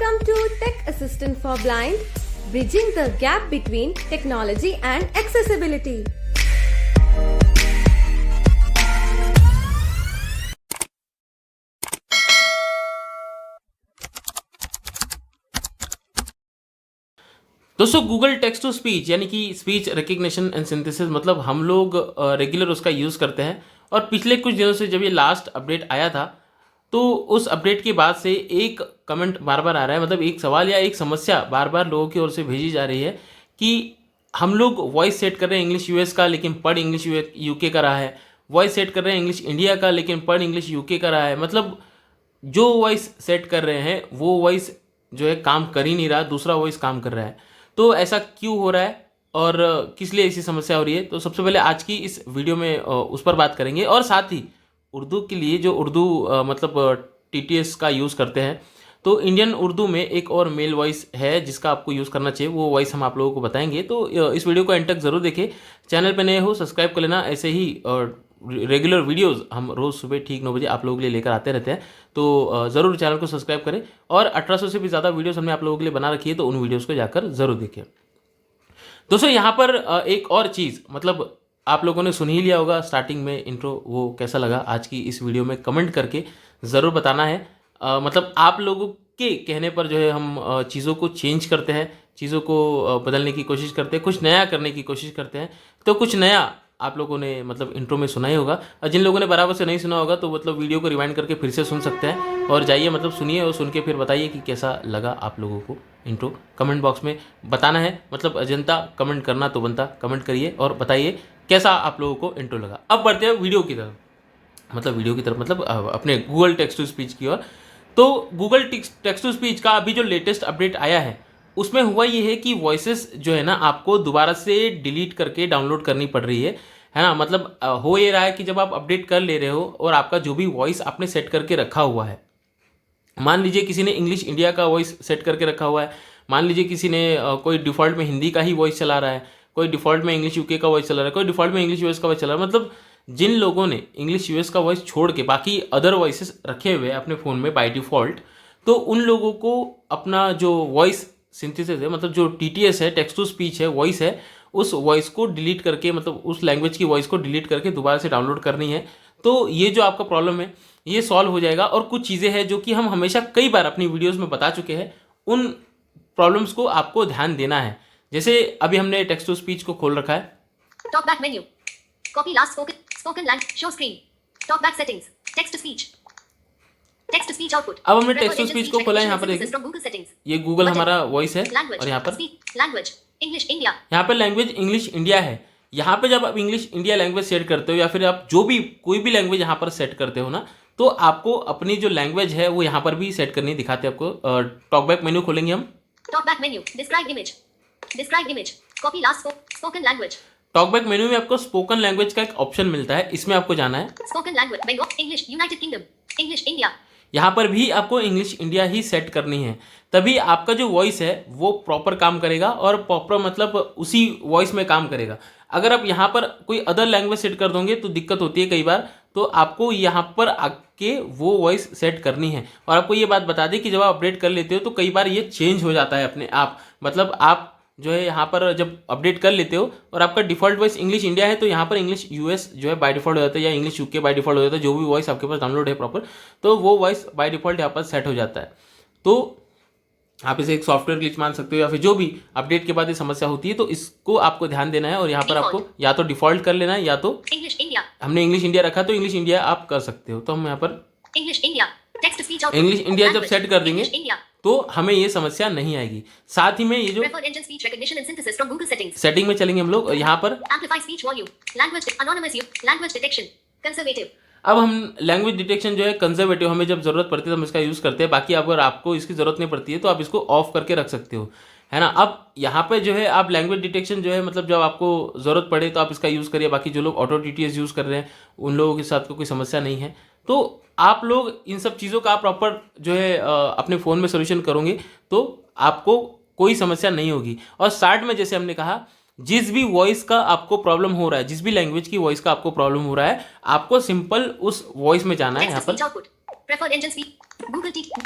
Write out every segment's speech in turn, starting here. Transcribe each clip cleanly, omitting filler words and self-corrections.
Welcome to Tech Assistant for Blind, bridging the gap between technology and accessibility. दोस्तों Google text to speech यानी कि speech recognition and synthesis मतलब हम लोग regular उसका use करते हैं। और पिछले कुछ दिनों से जब ये लास्ट अपडेट आया था तो उस अपडेट के बाद से एक कमेंट बार बार आ रहा है, मतलब एक सवाल या एक समस्या बार बार लोगों की ओर से भेजी जा रही है कि हम लोग वॉइस सेट कर रहे हैं इंग्लिश यूएस का लेकिन पढ़ इंग्लिश यूके का रहा है, वॉइस सेट कर रहे हैं इंग्लिश इंडिया का लेकिन पढ़ इंग्लिश यूके का रहा है। मतलब जो वॉइस सेट कर रहे हैं वो वॉइस जो है काम कर ही नहीं रहा, दूसरा वॉइस काम कर रहा है। तो ऐसा क्यों हो रहा है और किस लिए ऐसी समस्या हो रही है, तो सबसे पहले आज की इस वीडियो में उस पर बात करेंगे। और साथ ही उर्दू के लिए जो उर्दू मतलब टीटीएस का यूज़ करते हैं, तो इंडियन उर्दू में एक और मेल वॉइस है जिसका आपको यूज़ करना चाहिए, वो वॉइस हम आप लोगों को बताएंगे। तो इस वीडियो को एंड तक ज़रूर देखें। चैनल पर नए हो सब्सक्राइब कर लेना, ऐसे ही रेगुलर वीडियोस हम रोज़ सुबह ठीक 9 बजे आप लोगों के लिए लेकर आते रहते हैं। तो ज़रूर चैनल को सब्सक्राइब करें और 1800 से भी ज़्यादा वीडियोस हमने आप लोगों के लिए बना रखी है, तो उन वीडियोस को जाकर ज़रूर देखें। दोस्तों यहाँ पर एक और चीज़, मतलब आप लोगों ने सुन ही लिया होगा स्टार्टिंग में इंट्रो, वो कैसा लगा आज की इस वीडियो में कमेंट करके ज़रूर बताना है। मतलब आप लोगों के कहने पर जो है हम चीज़ों को चेंज करते हैं, चीज़ों को बदलने की कोशिश करते हैं, कुछ नया करने की कोशिश करते हैं। तो कुछ नया आप लोगों ने मतलब इंट्रो में सुना ही होगा, और जिन लोगों ने बराबर से नहीं सुना होगा तो मतलब वीडियो को रिवाइंड करके फिर से सुन सकते हैं और जाइए मतलब सुनिए और सुन के फिर बताइए कि कैसा लगा आप लोगों को इंट्रो। कमेंट बॉक्स में बताना है, मतलब जनता कमेंट करना तो बनता, कमेंट करिए और बताइए कैसा आप लोगों को इंट्रो लगा। अब बढ़ते हैं वीडियो की तरफ, मतलब अपने गूगल टेक्स्ट टू स्पीच की ओर। तो गूगल टेक्स्ट टू स्पीच का अभी जो लेटेस्ट अपडेट आया है उसमें हुआ ये है कि वॉइसेस जो है ना आपको दोबारा से डिलीट करके डाउनलोड करनी पड़ रही है ना। मतलब हो ये रहा है कि जब आप अपडेट कर ले रहे हो और आपका जो भी वॉइस आपने सेट करके रखा हुआ है, मान लीजिए किसी ने इंग्लिश इंडिया का वॉइस सेट करके रखा हुआ है, मान लीजिए किसी ने कोई डिफ़ॉल्ट में हिंदी का ही वॉइस चला रहा है, कोई डिफ़ॉल्ट में इंग्लिश यूके का वॉइस चला रहा है, कोई डिफ़ॉल्ट में इंग्लिश यूएस का वॉइस चला रहा है। मतलब जिन लोगों ने इंग्लिश यूएस का वॉइस छोड़ के बाकी अदर वॉइसेस रखे हुए हैं अपने फ़ोन में बाय डिफ़ॉल्ट, तो उन लोगों को अपना जो वॉइस सिंथेसिस है, मतलब जो टीटीएस है, टेक्स्ट टू स्पीच है, वॉइस है, उस वॉइस को डिलीट करके, मतलब उस लैंग्वेज की वॉइस को डिलीट करके दोबारा से डाउनलोड करनी है। तो ये जो आपका प्रॉब्लम है ये सॉल्व हो जाएगा। और कुछ चीज़ें हैं जो कि हम हमेशा कई बार अपनी वीडियोस में बता चुके हैं, उन प्रॉब्लम्स को आपको ध्यान देना है। जैसे अभी हमने टेक्स्ट टू स्पीच को खोल रखा है, talk back menu, copy last spoken language, show screen, talk back settings, text to speech output. अब हमने टेक्स्ट टू स्पीच को खोला है, यहाँ पर देखिए ये गूगल हमारा वॉइस है और यहाँ पर लैंग्वेज इंग्लिश इंडिया, यहाँ पर लैंग्वेज इंग्लिश इंडिया है। यहाँ पे जब आप इंग्लिश इंडिया लैंग्वेज सेट करते हो या फिर आप जो भी कोई भी लैंग्वेज यहाँ पर सेट करते हो ना, तो आपको अपनी जो लैंग्वेज है वो यहाँ पर भी सेट करनी दिखाते हैं आपको। टॉकबैक मेन्यू खोलेंगे हम, talkback menu, describe image, copy last spoken language. Talkback menu में आपको स्पोकन लैंग्वेज का एक ऑप्शन मिलता है, इसमें आपको जाना है। Spoken language Bengal, English United Kingdom, English India. यहाँ पर भी आपको इंग्लिश इंडिया ही सेट करनी है, तभी आपका जो वॉइस है वो प्रॉपर काम करेगा और प्रॉपर मतलब उसी वॉइस में काम करेगा। अगर आप यहाँ पर कोई अदर लैंग्वेज सेट कर दोगे तो दिक्कत होती है कई बार, तो आपको यहाँ पर आके वो वॉइस सेट करनी है। और आपको ये बात बता दें कि जब आप अपडेट कर लेते हो तो कई बार ये चेंज हो जाता है अपने आप, मतलब आप जो है यहाँ पर जब अपडेट कर लेते हो और आपका डिफ़ॉल्ट वॉइस इंग्लिश इंडिया है तो यहाँ पर इंग्लिश यूएस जो है बाय डिफ़ॉल्ट हो जाता है, या इंग्लिश यूके बाय डिफ़ॉल्ट हो जाता है, जो भी वॉइस आपके पास डाउनलोड है प्रॉपर, तो वो वॉइस बाय डिफ़ॉल्ट यहाँ पर सेट हो जाता है। तो आप इसे एक सॉफ्टवेयर ग्लिच मान सकते हो, या फिर जो भी अपडेट के बाद ये समस्या होती है तो इसको आपको ध्यान देना है। और यहाँ पर आपको या तो डिफ़ॉल्ट कर लेना है या तो इंग्लिश इंडिया, हमने इंग्लिश इंडिया रखा तो इंग्लिश इंडिया आप कर सकते हो। तो हम यहाँ पर English India text speech output, English India जब सेट कर देंगे इंडिया, तो हमें ये समस्या नहीं आएगी। साथ ही में ये जो सेटिंग में चलेंगे हम लोग, यहाँ पर लैंग्वेज डिटेक्शन कंजर्वेटिव। अब हम लैंग्वेज डिटेक्शन जो है कंजर्वेटिव, हमें जब जरूरत पड़ती है तो हम इसका यूज़ करते हैं, बाकी अगर आपको इसकी ज़रूरत नहीं पड़ती है तो आप इसको ऑफ करके रख सकते हो, है ना। अब यहाँ पे जो है आप लैंग्वेज डिटेक्शन जो है मतलब जब आपको ज़रूरत पड़े तो आप इसका यूज़ करिए, बाकी जो लोग ऑटो टीटीएस यूज़ कर रहे हैं उन लोगों के साथ कोई समस्या नहीं है। तो आप लोग इन सब चीज़ों का प्रॉपर जो है अपने फ़ोन में सोल्यूशन करोगे तो आपको कोई समस्या नहीं होगी। और स्टार्ट में जैसे हमने कहा, जिस भी वॉइस का आपको प्रॉब्लम हो रहा है, जिस भी लैंग्वेज की वॉइस का आपको प्रॉब्लम हो रहा है, आपको सिंपल उस वॉइस में जाना है। यहाँ पर Preferred engine speed.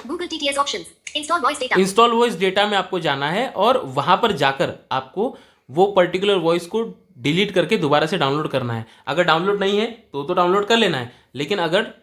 Google TTS options. Install voice data. Install voice data में आपको जाना है और वहां पर जाकर आपको वो पर्टिकुलर वॉइस को डिलीट करके दोबारा से डाउनलोड करना है। अगर डाउनलोड नहीं है तो डाउनलोड कर लेना है, लेकिन अगर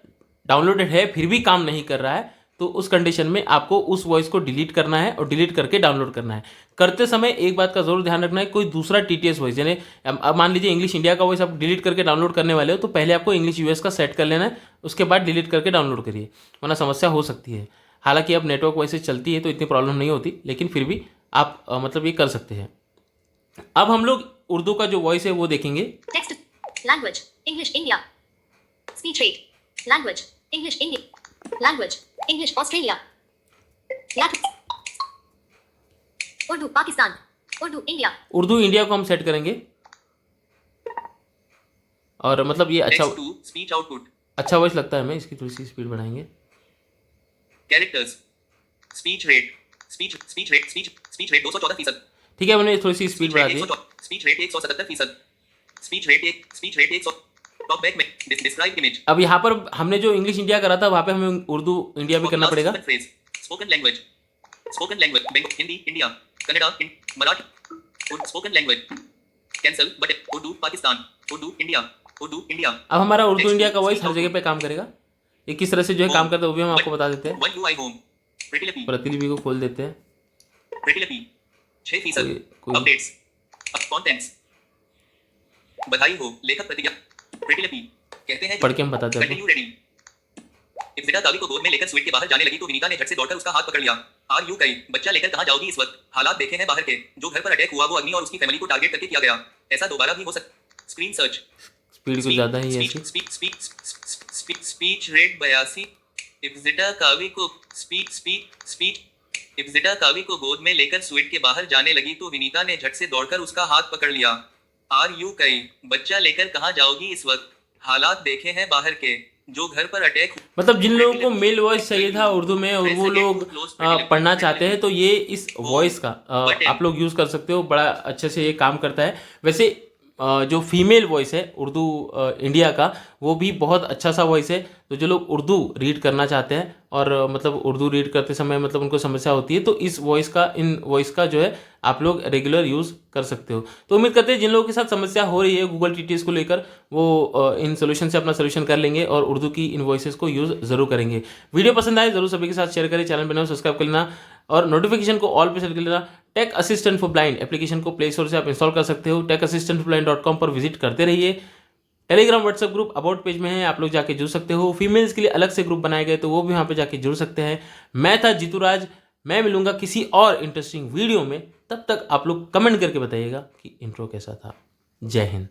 डाउनलोडेड है फिर भी काम नहीं कर रहा है तो उस कंडीशन में आपको उस वॉइस को डिलीट करना है और डिलीट करके डाउनलोड करना है। करते समय एक बात का जरूर ध्यान रखना है, कोई दूसरा टीटीएस वॉइस, यानी अब मान लीजिए इंग्लिश इंडिया का वॉइस आप डिलीट करके डाउनलोड करने वाले हो तो पहले आपको इंग्लिश यूएस का सेट कर लेना है, उसके बाद डिलीट करके डाउनलोड करिए, वरना समस्या हो सकती है। हालांकि अब नेटवर्क वॉइस चलती है तो इतनी प्रॉब्लम नहीं होती, लेकिन फिर भी आप मतलब ये कर सकते हैं। अब हम लोग उर्दू का जो वॉइस है वो देखेंगे। Text. Language. English India. Speech rate. Language. English India. Language. English Australia. Urdu Pakistan. Urdu India. Urdu India को हम सेट करेंगे और मतलब ये अच्छा Text to speech output. अच्छा वॉइस लगता है हमें, इसकी थोड़ी सी स्पीड बढ़ाएंगे। Characters. Speech rate. Speech rate 214%. ठीक है, हमने थोड़ी सी स्पीड बढ़ा दी। Speech rate 177%. Speech rate 100. Talk back में describe image. अब यहाँ पर हमने जो इंग्लिश इंडिया करा था वहाँ पे हमें उर्दू इंडिया भी करना पड़ेगा। Phrase. Spoken language. Hindi India. Kannada Marathi. Spoken language. Cancel button. Urdu Pakistan. Urdu India. अब हमारा उर्दू इंडिया का वॉइस हर जगह पे काम करेगा। ये किस तरह से जो है काम करता है वो भी हम आपको बता देते हैं। One UI home. प्रतिलिपि को खोल देते हैं। प्रतिलिपि 6%. कोई- Updates. Contents. बधाई हो लेखक प्रतिज्ञा। प्रतिलिपि कहते हैं पढ़ के हम बताते हैं आपको। Continue reading. इफ्तिता कावी को गोद में लेकर स्वीट के बाहर जाने लगी तो विनीता ने झट से दौड़कर उसका हाथ पकड़ लिया। आर यू कही बच्चा लेकर कहाँ जाओगी इस वक्त? हालात देखे हैं बाहर के, जो घर पर अटैक हुआ वो अग्नि और उसकी फैमिली को टारगेट करके किया गया। ऐसा दोबारा भी हो सकता। Screen search. स्पीड कुछ ज़्यादा ही है इसकी। Speech rate 82। इफ्तिता कावी को इफ्तिता कावी को गोद में लेकर स्वीट के बाहर जाने लगी तो विनीता ने झट से दौड़कर उसका हाथ पकड़ लिया। आर यू कही बच्चा लेकर कहाँ जाओगी इस वक्त? हालात देखे हैं बाहर के, जो घर पर अटैक। मतलब जिन लोगों को मेल वॉइस चाहिए था उर्दू में और वो लोग पढ़ना चाहते हैं तो ये इस वॉइस का आप लोग यूज़ कर सकते हो, बड़ा अच्छे से ये काम करता है। वैसे जो फीमेल वॉइस है उर्दू इंडिया का वो भी बहुत अच्छा सा वॉइस है, तो जो लोग उर्दू रीड करना चाहते हैं और मतलब उर्दू रीड करते समय मतलब उनको समस्या होती है तो इस वॉइस का इन वॉइस का जो है आप लोग रेगुलर यूज़ कर सकते हो। तो उम्मीद करते हैं जिन लोगों के साथ समस्या हो रही है गूगल टीटीएस को लेकर वो इन सोल्यूशन से अपना सोल्यूशन कर लेंगे और उर्दू की इन वॉइसेस को यूज़ ज़रूर करेंगे। वीडियो पसंद आए जरूर सभी के साथ शेयर करें, चैनल बनाओ सब्सक्राइब कर लेना और नोटिफिकेशन को ऑल पे सेट कर लेना। Tech assistant for blind application को प्ले स्टोर से आप इंस्टॉल कर सकते हो। techassistantforblind.com पर विजिट करते रहिए। Telegram WhatsApp group about page में है, आप लोग जाके जुड़ सकते हो। फीमेल्स के लिए अलग से ग्रुप बनाए गए तो वो भी वहाँ पे जाके जुड़ सकते हैं। मैं था जीतू राज, मैं मिलूंगा किसी और इंटरेस्टिंग वीडियो में, तब तक आप लोग कमेंट करके बताइएगा कि इंट्रो कैसा था। जय हिंद।